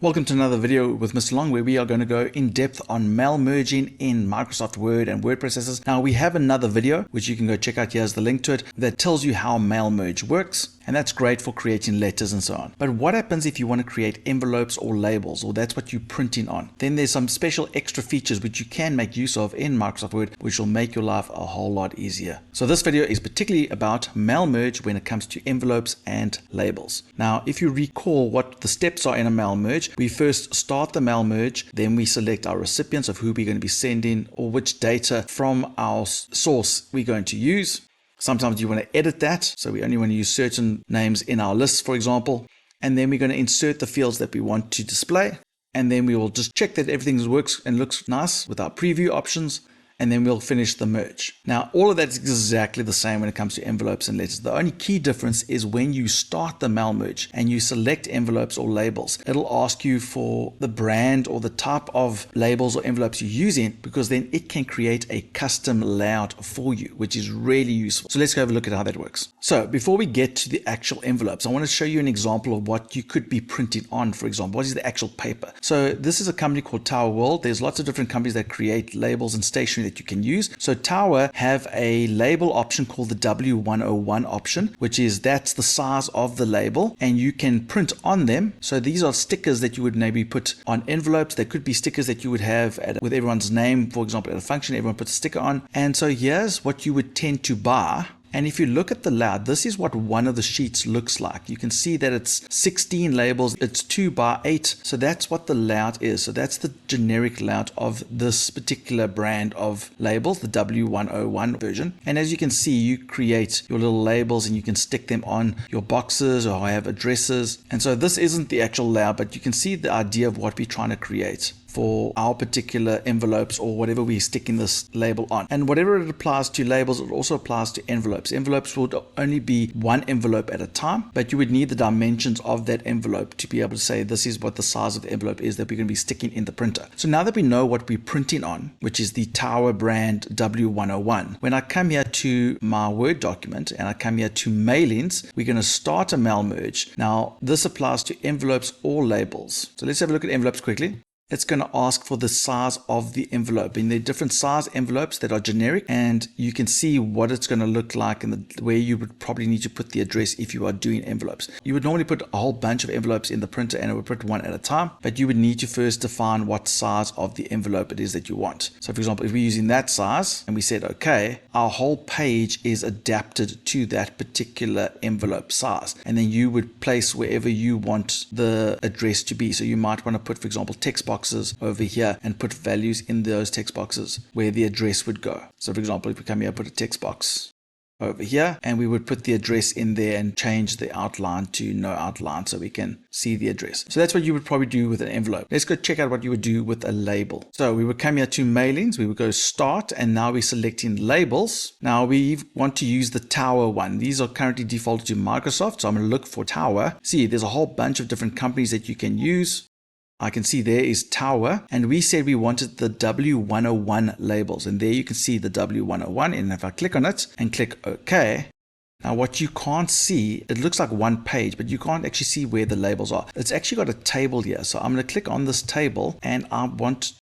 Welcome to another video with Mr. Long, where we are going to go in depth on mail merging in Microsoft Word and word processors. Now we have another video which you can go check out. Here's the link to it that tells you how mail merge works, and that's great for creating letters and so on. But what happens if you want to create envelopes or labels, or that's what you're printing on? Then there's some special extra features which you can make use of in Microsoft Word, which will make your life a whole lot easier. So this video is particularly about mail merge when it comes to envelopes and labels. Now if you recall what the steps are in a mail merge, we first start the mail merge, then we select our recipients of who we're going to be sending or which data from our source we're going to use. Sometimes you want to edit that, so we only want to use certain names in our lists, for example. And then we're going to insert the fields that we want to display. And then we will just check that everything works and looks nice with our preview options. And then we'll finish the merge. Now, all of that is exactly the same when it comes to envelopes and letters. The only key difference is when you start the mail merge and you select envelopes or labels, it'll ask you for the brand or the type of labels or envelopes you're using, because then it can create a custom layout for you, which is really useful. So let's go have a look at how that works. So before we get to the actual envelopes, I want to show you an example of what you could be printing on. For example, what is the actual paper? So this is a company called Tower World. There's lots of different companies that create labels and stationery that you can use. So Tower have a label option called the W101 option, which is that's the size of the label, and you can print on them. So these are stickers that you would maybe put on envelopes. They could be stickers that you would have with everyone's name, for example, at a function, everyone puts a sticker on. And so here's what you would tend to buy. And if you look at the layout, this is what one of the sheets looks like. You can see that it's 16 labels, it's 2 by 8. So that's what the layout is. So that's the generic layout of this particular brand of labels, the W101 version. And as you can see, you create your little labels and you can stick them on your boxes or have addresses. And so this isn't the actual layout, but you can see the idea of what we're trying to create for our particular envelopes or whatever we're sticking this label on. And whatever it applies to labels, it also applies to envelopes. Envelopes would only be one envelope at a time, but you would need the dimensions of that envelope to be able to say this is what the size of the envelope is that we're going to be sticking in the printer. So now that we know what we're printing on, which is the Tower brand W101, when I come here to my Word document and I come here to mailings, we're going to start a mail merge. Now this applies to envelopes or labels. So let's have a look at envelopes quickly. It's going to ask for the size of the envelope, and there are different size envelopes that are generic, and you can see what it's going to look like and where you would probably need to put the address if you are doing envelopes. You would normally put a whole bunch of envelopes in the printer and it would print one at a time, but you would need to first define what size of the envelope it is that you want. So for example, if we're using that size and we said okay, our whole page is adapted to that particular envelope size, and then you would place wherever you want the address to be. So you might want to put, for example, text box over here and put values in those text boxes where the address would go. So for example, if we come here, put a text box over here, and we would put the address in there and change the outline to no outline so we can see the address. So that's what you would probably do with an envelope. Let's go check out what you would do with a label. So we would come here to mailings, we would go start, and now we're selecting labels. Now we want to use the Tower one. These are currently defaulted to Microsoft, so I'm going to look for Tower. See, there's a whole bunch of different companies that you can use. I can see there is Tower, and we said we wanted the W101 labels, and there you can see the W101. And if I click on it and click OK, now what you can't see, it looks like one page, but you can't actually see where the labels are. It's actually got a table here. So I'm going to click on this table, and I want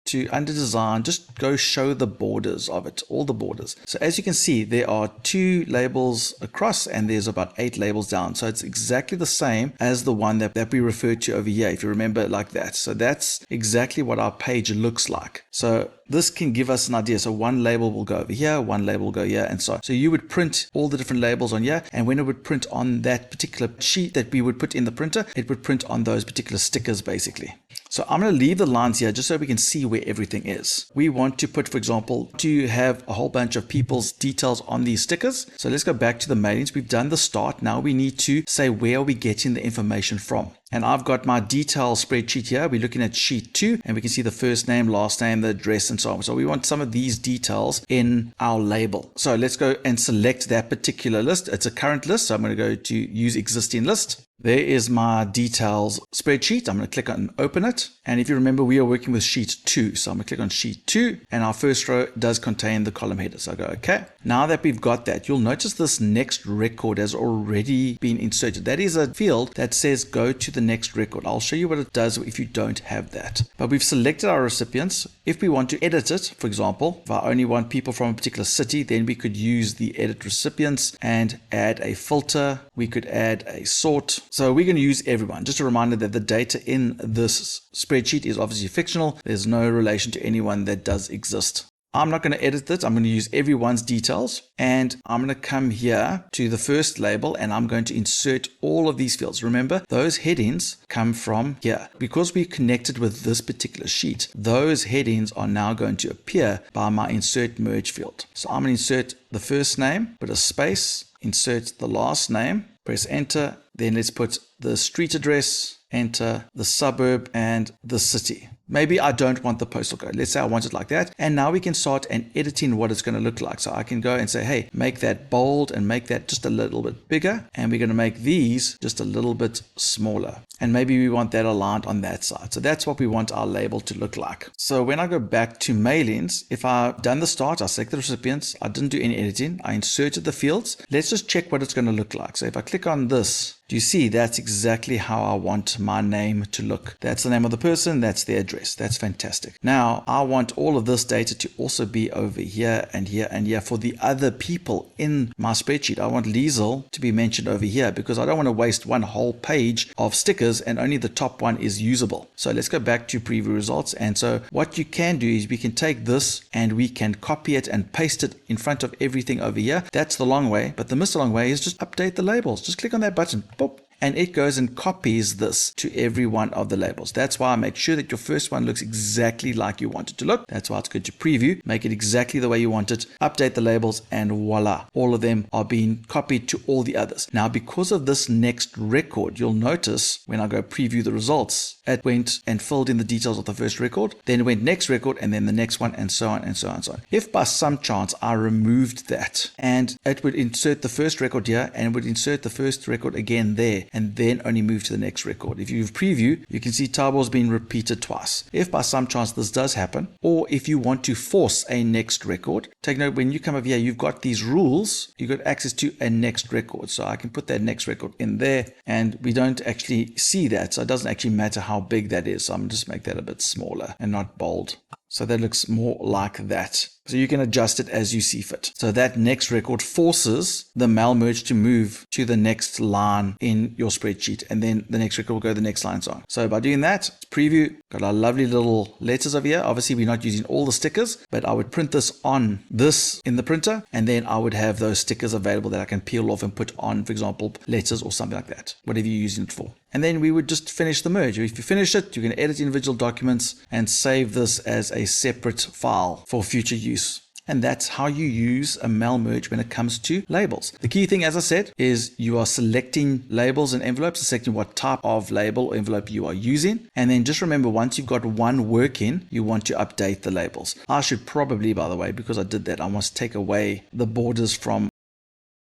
to, under design, just go show the borders of it, all the borders. So as you can see, there are 2 labels across and there's about 8 labels down. So it's exactly the same as the one that we referred to over here, if you remember it like that. So that's exactly what our page looks like. So this can give us an idea. So one label will go over here, one label will go here, and so on. So you would print all the different labels on here, and when it would print on that particular sheet that we would put in the printer, it would print on those particular stickers basically. So I'm going to leave the lines here just so we can see where everything is. We want to put, for example, to have a whole bunch of people's details on these stickers. So let's go back to the mailings. We've done the start. Now we need to say where are we getting the information from. And I've got my detail spreadsheet here. We're looking at sheet 2, and we can see the first name, last name, the address, and so on. So we want some of these details in our label. So let's go and select that particular list. It's a current list, so I'm going to go to use existing list. There is my details spreadsheet. I'm going to click on open it. And if you remember, we are working with sheet 2. So I'm going to click on sheet 2 and our first row does contain the column header. So I go, okay. Now that we've got that, you'll notice this next record has already been inserted. That is a field that says go to the next record. I'll show you what it does if you don't have that. But we've selected our recipients. If we want to edit it, for example, if I only want people from a particular city, then we could use the edit recipients and add a filter. We could add a sort. So we're going to use everyone. Just a reminder that the data in this spreadsheet is obviously fictional. There's no relation to anyone that does exist. I'm not going to edit this. I'm going to use everyone's details, and I'm going to come here to the first label and I'm going to insert all of these fields. Remember, those headings come from here. Because we connected with this particular sheet, those headings are now going to appear by my insert merge field. So I'm going to insert the first name, put a space, insert the last name, press enter. Then let's put the street address, enter, the suburb, and the city. Maybe I don't want the postal code. Let's say I want it like that. And now we can start and editing what it's going to look like. So I can go and say, hey, make that bold and make that just a little bit bigger. And we're going to make these just a little bit smaller. And maybe we want that aligned on that side. So that's what we want our label to look like. So when I go back to mailings, if I've done the start, I select the recipients. I didn't do any editing. I inserted the fields. Let's just check what it's going to look like. So if I click on this, do you see that's exactly how I want my name to look? That's the name of the person. That's the address. That's fantastic. Now I want all of this data to also be over here and here and here for the other people in my spreadsheet. I want Liesel to be mentioned over here because I don't want to waste one whole page of stickers and only the top one is usable. So let's go back to preview results. And so what you can do is we can take this and we can copy it and paste it in front of everything over here. That's the long way, but the Mr. Long way is just update the labels. Just click on that button. Boop. And it goes and copies this to every one of the labels. That's why I make sure that your first one looks exactly like you want it to look. That's why it's good to preview, make it exactly the way you want it, update the labels, and voila, all of them are being copied to all the others. Now, because of this next record, you'll notice when I go preview the results, it went and filled in the details of the first record, then it went next record, and then the next one, and so on, and so on, and so on. If by some chance I removed that, and it would insert the first record here, and it would insert the first record again there, and then only move to the next record. If you preview, you can see Tabo's been repeated twice. If by some chance this does happen, or if you want to force a next record, take note when you come over here, you've got these rules, you've got access to a next record. So I can put that next record in there, and we don't actually see that. So it doesn't actually matter how big that is. So I'm just make that a bit smaller and not bold. So that looks more like that. So you can adjust it as you see fit. So that next record forces the mail merge to move to the next line in your spreadsheet. And then the next record will go to the next line and so on. So by doing that, preview, got our lovely little letters over here. Obviously, we're not using all the stickers, but I would print this on this in the printer. And then I would have those stickers available that I can peel off and put on, for example, letters or something like that, whatever you're using it for. And then we would just finish the merge. If you finish it, you can edit individual documents and save this as a separate file for future use. And that's how you use a mail merge when it comes to labels. The key thing, as I said, is you are selecting labels and envelopes, selecting what type of label or envelope you are using. And then just remember, once you've got one working, you want to update the labels. I should probably, by the way, because I did that, I must take away the borders from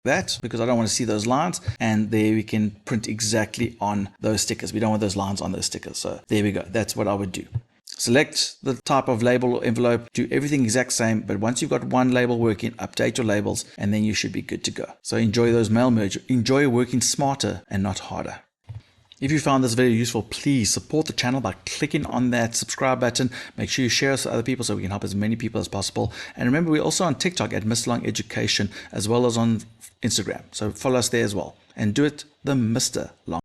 that because I don't want to see those lines, and there we can print exactly on those stickers. We don't want those lines on those stickers. So there we go. That's what I would do. Select the type of label or envelope, do everything exact same, but once you've got one label working, update your labels, and then you should be good to go. So enjoy those mail merge. Enjoy working smarter and not harder. If you found this very useful, please support the channel by clicking on that subscribe button. Make sure you share us with other people so we can help as many people as possible. And remember, we're also on TikTok at Mr. Long Education, as well as on Instagram. So follow us there as well. And do it the Mr. Long